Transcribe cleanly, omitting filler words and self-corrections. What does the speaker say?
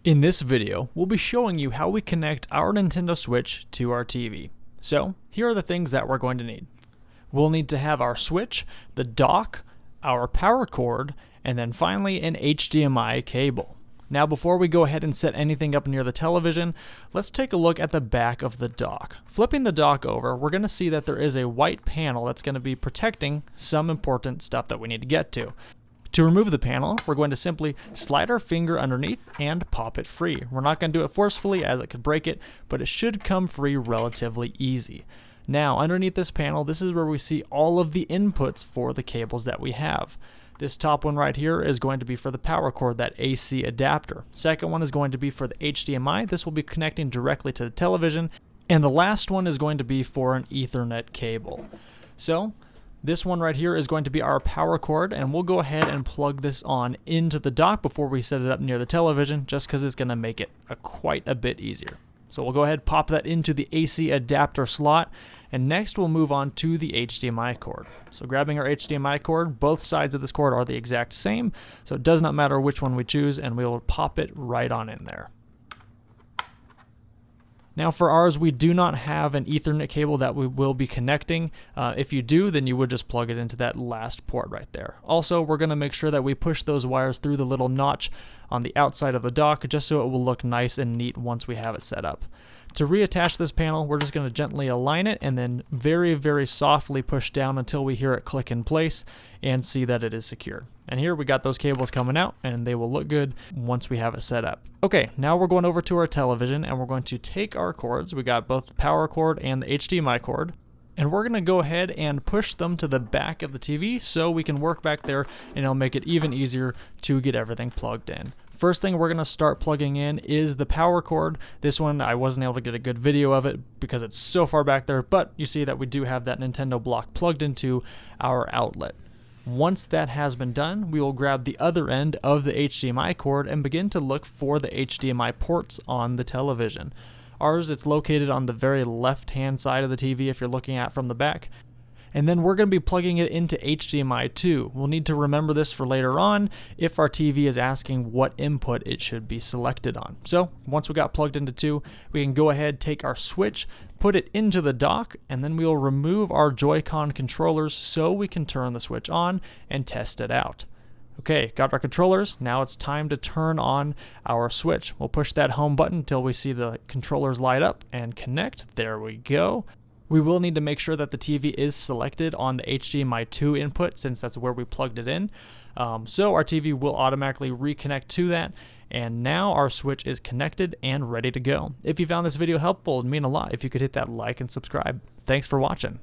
In this video, we'll be showing you how we connect our Nintendo Switch to our TV. So, here are the things that we're going to need. We'll need to have our Switch, the dock, our power cord, and then finally an HDMI cable. Now before we go ahead and set anything up near the television, let's take a look at the back of the dock. Flipping the dock over, we're going to see that there is a white panel that's going to be protecting some important stuff that we need to get to. To remove the panel, we're going to simply slide our finger underneath and pop it free. We're not going to do it forcefully as it could break it, but it should come free relatively easy. Now, underneath this panel, this is where we see all of the inputs for the cables that we have. This top one right here is going to be for the power cord, that AC adapter. Second one is going to be for the HDMI. This will be connecting directly to the television. And the last one is going to be for an Ethernet cable. So, this one right here is going to be our power cord, and we'll go ahead and plug this on into the dock before we set it up near the television, just because it's going to make it quite a bit easier. So we'll go ahead and pop that into the AC adapter slot, and next we'll move on to the HDMI cord. So grabbing our HDMI cord, both sides of this cord are the exact same, so it does not matter which one we choose, and we will pop it right on in there. Now for ours, we do not have an Ethernet cable that we will be connecting. If you do, then you would just plug it into that last port right there. Also, we're going to make sure that we push those wires through the little notch on the outside of the dock just so it will look nice and neat once we have it set up. To reattach this panel, we're just going to gently align it and then very, very softly push down until we hear it click in place and see that it is secure. And here we got those cables coming out, and they will look good once we have it set up. Okay, now we're going over to our television, and we're going to take our cords. We got both the power cord and the HDMI cord. And we're going to go ahead and push them to the back of the TV so we can work back there, and it'll make it even easier to get everything plugged in. First thing we're going to start plugging in is the power cord. This one, I wasn't able to get a good video of it because it's so far back there, but you see that we do have that Nintendo block plugged into our outlet. Once that has been done, we will grab the other end of the HDMI cord and begin to look for the HDMI ports on the television. Ours, it's located on the very left-hand side of the TV if you're looking at from the back. And then we're going to be plugging it into HDMI 2. We'll need to remember this for later on if our TV is asking what input it should be selected on. So once we got plugged into 2, we can go ahead, take our Switch, put it into the dock, and then we'll remove our Joy-Con controllers so we can turn the Switch on and test it out. Okay, got our controllers. Now it's time to turn on our Switch. We'll push that home button until we see the controllers light up and connect. There we go. We will need to make sure that the TV is selected on the HDMI 2 input since that's where we plugged it in. So our TV will automatically reconnect to that. And now our Switch is connected and ready to go. If you found this video helpful, it'd mean a lot if you could hit that like and subscribe. Thanks for watching.